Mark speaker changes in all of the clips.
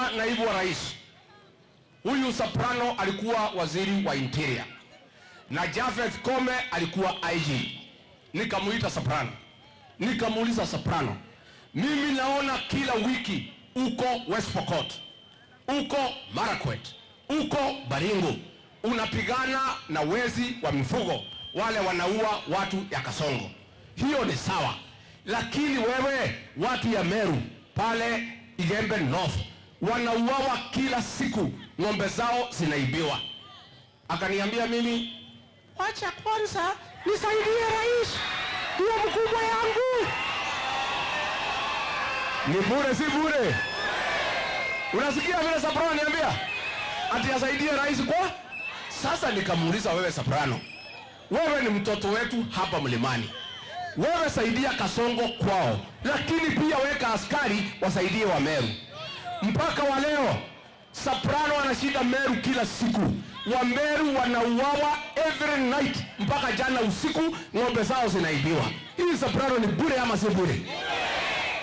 Speaker 1: kama naibu wa rais, huyu Soprano alikuwa waziri wa interior na Japheth Kome alikuwa IG. Nikamuita Soprano, nikamuuliza Soprano, mimi naona kila wiki uko West Pokot, uko Marakwet, uko Baringo, unapigana na wezi wa mifugo wale wanaua watu ya Kasongo. Hiyo ni sawa, lakini wewe watu ya Meru pale Igembe North wanauawa kila siku, ng'ombe zao zinaibiwa. Akaniambia mimi, wacha kwanza nisaidie rais, ndio mkubwa yangu. Ni bure si bure? Unasikia vile Soprano niambia ati asaidie rais kwa? Sasa nikamuuliza, wewe Soprano, wewe ni mtoto wetu hapa mlimani, wewe saidia Kasongo kwao, lakini pia weka askari wasaidie wa Meru. Mpaka wa leo Soprano anashinda Meru kila siku, wa Meru wanauawa every night, mpaka jana usiku ng'ombe zao zinaibiwa. Hii Soprano ni bure ama si bure?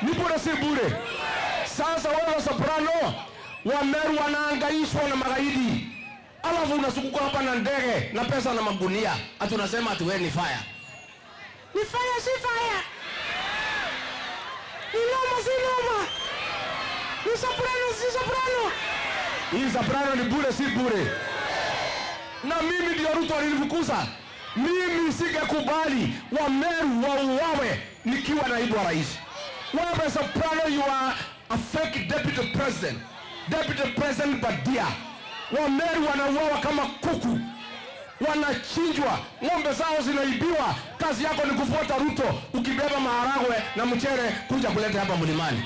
Speaker 1: Ni bure si bure? Sasa wewe Soprano, wa Meru wanaangaishwa na magaidi, alafu unasukuka hapa na ndege na pesa na magunia, ati unasema ati wewe ni fire. Ni fire si fire? Ni noma si noma? Ni Soprano si Soprano? Hii Soprano ni bure si bure? Na mimi ndio Ruto alinifukuza. Mimi singekubali wa Meru wauawe nikiwa naibu wa rais. Wewe Soprano, you are a fake deputy president. Deputy President Badia. Wa Meru wanauawa kama kuku, wanachinjwa, ng'ombe zao zinaibiwa. Kazi yako ni kufuata Ruto ukibeba maharagwe na mchere kuja kuleta hapa mlimani.